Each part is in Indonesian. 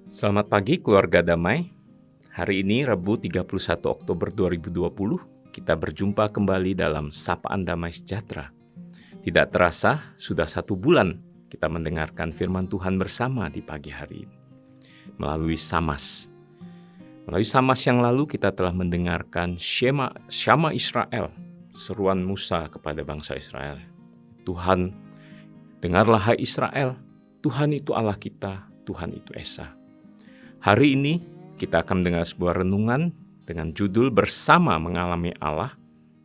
Selamat pagi keluarga damai. Hari ini Rabu 31 Oktober 2020, kita berjumpa kembali dalam Sapaan Damai Sejahtera. Tidak terasa sudah 1 bulan kita mendengarkan firman Tuhan bersama di pagi hari ini. Melalui Samas yang lalu kita telah mendengarkan Syama Israel, seruan Musa kepada bangsa Israel. Tuhan, dengarlah hai Israel, Tuhan itu Allah kita, Tuhan itu Esa. Hari ini kita akan mendengar sebuah renungan dengan judul Bersama Mengalami Allah,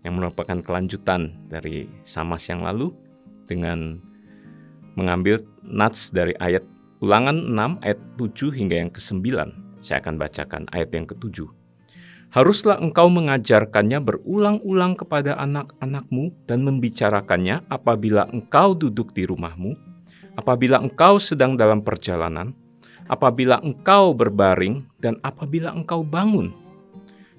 yang merupakan kelanjutan dari Samas yang lalu dengan mengambil nats dari ayat Ulangan 6 ayat 7 hingga yang ke-9. Saya akan bacakan ayat yang ke-7. Haruslah engkau mengajarkannya berulang-ulang kepada anak-anakmu dan membicarakannya apabila engkau duduk di rumahmu, apabila engkau sedang dalam perjalanan, apabila engkau berbaring, dan apabila engkau bangun.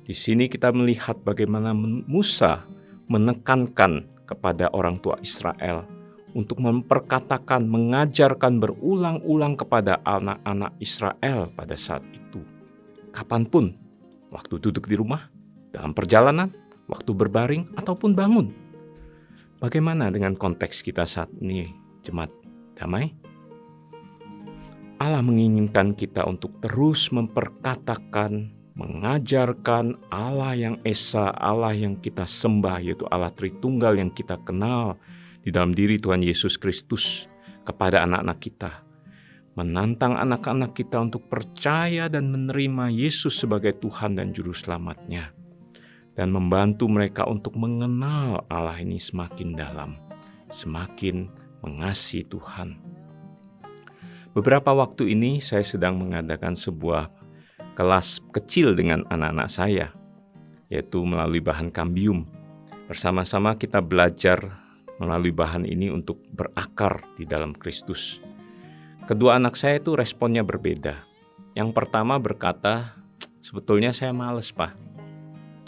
Di sini kita melihat bagaimana Musa menekankan kepada orang tua Israel untuk memperkatakan, mengajarkan berulang-ulang kepada anak-anak Israel pada saat itu. Kapanpun, waktu duduk di rumah, dalam perjalanan, waktu berbaring, ataupun bangun. Bagaimana dengan konteks kita saat ini, jemaat damai? Allah menginginkan kita untuk terus memperkatakan, mengajarkan Allah yang Esa, Allah yang kita sembah, yaitu Allah Tritunggal yang kita kenal di dalam diri Tuhan Yesus Kristus kepada anak-anak kita. Menantang anak-anak kita untuk percaya dan menerima Yesus sebagai Tuhan dan Juru Selamatnya. Dan membantu mereka untuk mengenal Allah ini semakin dalam, semakin mengasihi Tuhan. Beberapa waktu ini saya sedang mengadakan sebuah kelas kecil dengan anak-anak saya, yaitu melalui bahan kambium. Bersama-sama kita belajar melalui bahan ini untuk berakar di dalam Kristus. Kedua anak saya itu responnya berbeda. Yang pertama berkata, sebetulnya saya males Pak,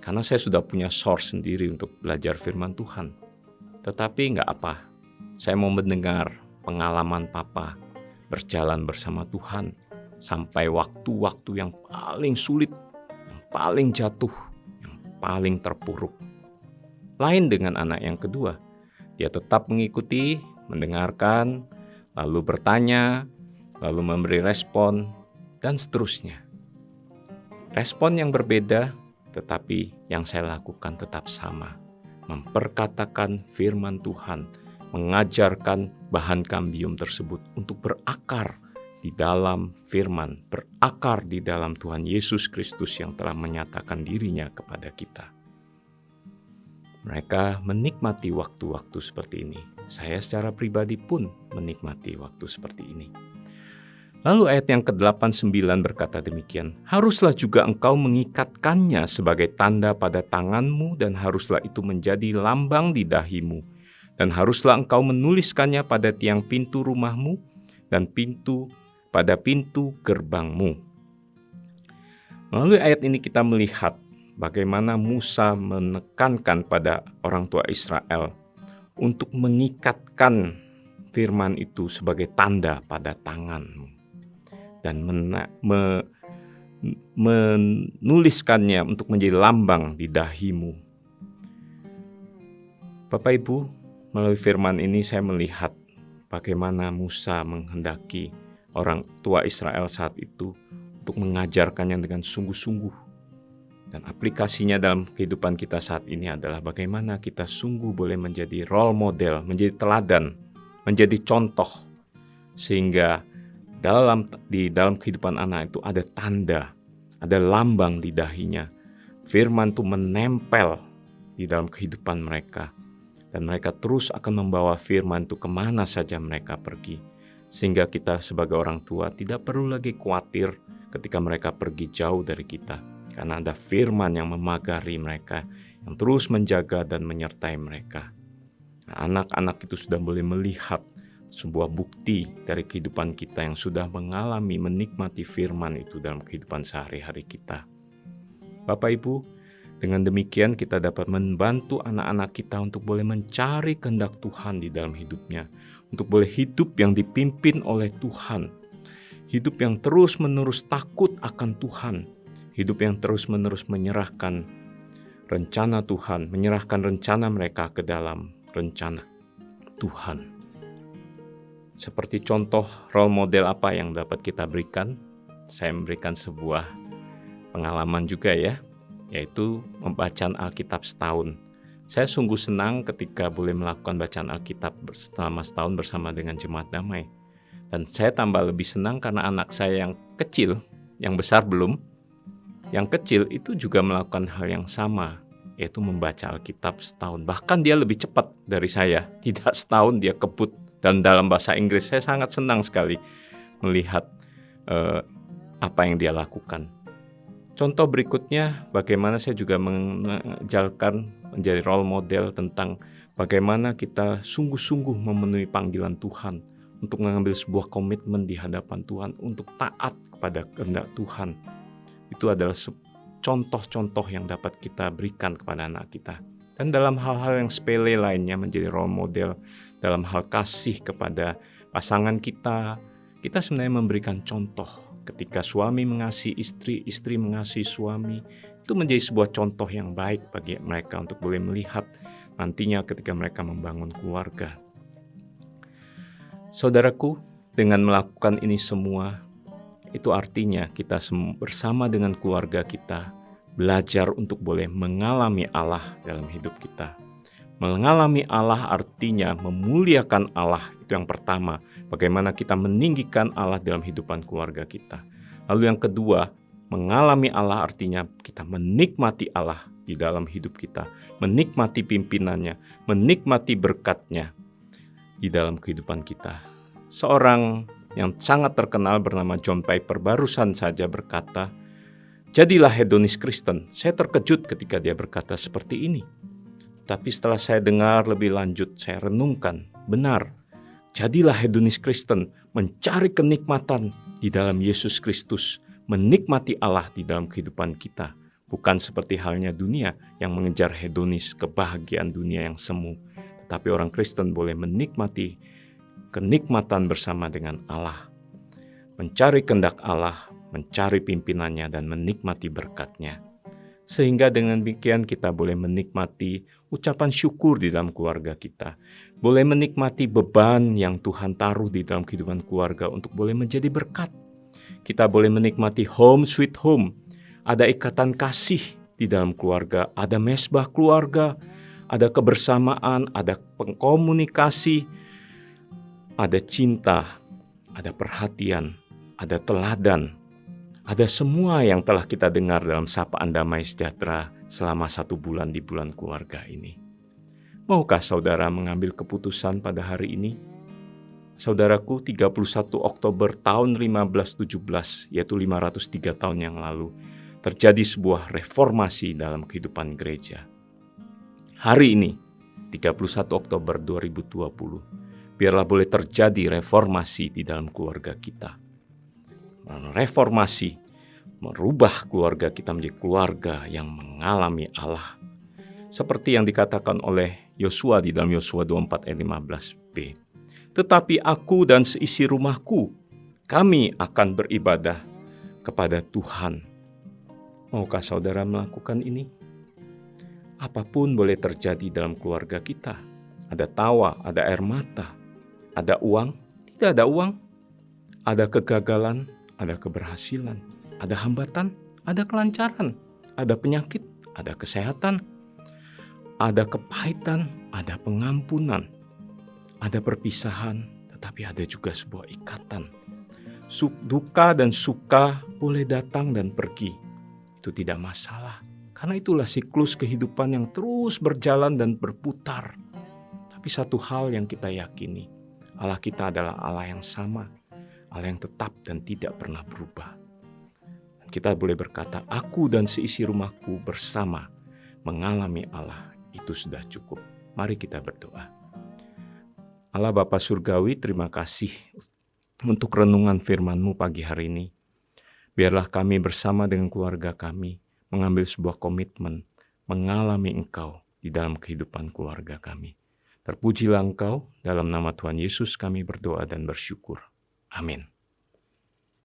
karena saya sudah punya source sendiri untuk belajar firman Tuhan. Tetapi nggak apa, saya mau mendengar pengalaman Papa berjalan bersama Tuhan sampai waktu-waktu yang paling sulit, yang paling jatuh, yang paling terpuruk. Lain dengan anak yang kedua, dia tetap mengikuti, mendengarkan, lalu bertanya, lalu memberi respon, dan seterusnya. Respon yang berbeda, tetapi yang saya lakukan tetap sama. Memperkatakan firman Tuhan, mengajarkan bahan kambium tersebut untuk berakar di dalam firman, berakar di dalam Tuhan Yesus Kristus yang telah menyatakan dirinya kepada kita. Mereka menikmati waktu-waktu seperti ini. Saya secara pribadi pun menikmati waktu seperti ini. Lalu ayat yang ke-8-9 berkata demikian, haruslah juga engkau mengikatkannya sebagai tanda pada tanganmu dan haruslah itu menjadi lambang di dahimu. Dan haruslah engkau menuliskannya pada tiang pintu rumahmu dan pada pintu gerbangmu. Melalui ayat ini kita melihat bagaimana Musa menekankan pada orang tua Israel untuk mengikatkan firman itu sebagai tanda pada tanganmu. Dan menuliskannya untuk menjadi lambang di dahimu. Bapak Ibu, melalui firman ini saya melihat bagaimana Musa menghendaki orang tua Israel saat itu untuk mengajarkannya dengan sungguh-sungguh. Dan aplikasinya dalam kehidupan kita saat ini adalah bagaimana kita sungguh boleh menjadi role model, menjadi teladan, menjadi contoh. Sehingga di dalam kehidupan anak itu ada tanda, ada lambang di dahinya. Firman itu menempel di dalam kehidupan mereka. Dan mereka terus akan membawa firman itu kemana saja mereka pergi. Sehingga kita sebagai orang tua tidak perlu lagi khawatir ketika mereka pergi jauh dari kita. Karena ada firman yang memagari mereka, yang terus menjaga dan menyertai mereka. Nah, anak-anak itu sudah boleh melihat sebuah bukti dari kehidupan kita yang sudah mengalami, menikmati firman itu dalam kehidupan sehari-hari kita. Bapak Ibu, dengan demikian kita dapat membantu anak-anak kita untuk boleh mencari kehendak Tuhan di dalam hidupnya. Untuk boleh hidup yang dipimpin oleh Tuhan. hidup yang terus-menerus takut akan Tuhan, hidup yang terus-menerus menyerahkan rencana Tuhan, menyerahkan rencana mereka ke dalam rencana Tuhan. Seperti contoh role model apa yang dapat kita berikan? Saya memberikan sebuah pengalaman juga ya, yaitu membacaan Alkitab setahun. Saya sungguh senang ketika boleh melakukan bacaan Alkitab selama setahun bersama dengan Jemaat Damai. Dan saya tambah lebih senang karena anak saya yang kecil, yang besar belum, yang kecil itu juga melakukan hal yang sama, yaitu membaca Alkitab setahun. Bahkan dia lebih cepat dari saya, tidak setahun dia kebut. Dan dalam bahasa Inggris saya sangat senang sekali melihat apa yang dia lakukan. Contoh berikutnya, bagaimana saya juga mengajarkan menjadi role model tentang bagaimana kita sungguh-sungguh memenuhi panggilan Tuhan untuk mengambil sebuah komitmen di hadapan Tuhan untuk taat kepada kehendak Tuhan. Itu adalah contoh-contoh yang dapat kita berikan kepada anak kita. Dan dalam hal-hal yang sepele lainnya menjadi role model dalam hal kasih kepada pasangan kita. Kita sebenarnya memberikan contoh ketika suami mengasihi istri, istri mengasihi suami. Itu menjadi sebuah contoh yang baik bagi mereka untuk boleh melihat nantinya ketika mereka membangun keluarga. Saudaraku, dengan melakukan ini semua, itu artinya kita bersama dengan keluarga kita belajar untuk boleh mengalami Allah dalam hidup kita. Mengalami Allah artinya memuliakan Allah, itu yang pertama. Bagaimana kita meninggikan Allah dalam hidupan keluarga kita. Lalu yang kedua, mengalami Allah artinya kita menikmati Allah di dalam hidup kita. Menikmati pimpinannya, menikmati berkatnya di dalam kehidupan kita. Seorang yang sangat terkenal bernama John Piper barusan saja berkata, "Jadilah hedonis Kristen." Saya terkejut ketika dia berkata seperti ini. Tapi setelah saya dengar lebih lanjut, saya renungkan, benar. Jadilah hedonis Kristen, mencari kenikmatan di dalam Yesus Kristus, menikmati Allah di dalam kehidupan kita. Bukan seperti halnya dunia yang mengejar hedonis, kebahagiaan dunia yang semu. Tetapi orang Kristen boleh menikmati kenikmatan bersama dengan Allah. Mencari kehendak Allah, mencari pimpinannya, dan menikmati berkat-Nya. Sehingga dengan demikian kita boleh menikmati ucapan syukur di dalam keluarga kita. Boleh menikmati beban yang Tuhan taruh di dalam kehidupan keluarga untuk boleh menjadi berkat. Kita boleh menikmati home sweet home. Ada ikatan kasih di dalam keluarga, ada mesbah keluarga, ada kebersamaan, ada komunikasi, ada cinta, ada perhatian, ada teladan. Ada semua yang telah kita dengar dalam sapaan damai sejahtera selama 1 bulan di bulan keluarga ini. Maukah saudara mengambil keputusan pada hari ini? Saudaraku, 31 Oktober tahun 1517, yaitu 503 tahun yang lalu, terjadi sebuah reformasi dalam kehidupan gereja. Hari ini, 31 Oktober 2020, biarlah boleh terjadi reformasi di dalam keluarga kita. Reformasi merubah keluarga kita menjadi keluarga yang mengalami Allah. Seperti yang dikatakan oleh Yosua di dalam Yosua 24 ayat 15b. Tetapi aku dan seisi rumahku, kami akan beribadah kepada Tuhan. Maukah saudara melakukan ini? Apapun boleh terjadi dalam keluarga kita. Ada tawa, ada air mata, ada uang, tidak ada uang, ada kegagalan, ada keberhasilan, ada hambatan, ada kelancaran, ada penyakit, ada kesehatan, ada kepahitan, ada pengampunan, ada perpisahan, tetapi ada juga sebuah ikatan. Duka dan suka boleh datang dan pergi. Itu tidak masalah, karena itulah siklus kehidupan yang terus berjalan dan berputar. Tapi satu hal yang kita yakini, Allah kita adalah Allah yang sama, Allah yang tetap dan tidak pernah berubah. Kita boleh berkata, aku dan seisi rumahku bersama mengalami Allah. Itu sudah cukup. Mari kita berdoa. Allah Bapa Surgawi, terima kasih untuk renungan firman-Mu pagi hari ini. Biarlah kami bersama dengan keluarga kami mengambil sebuah komitmen mengalami Engkau di dalam kehidupan keluarga kami. Terpujilah Engkau, dalam nama Tuhan Yesus kami berdoa dan bersyukur. Amin.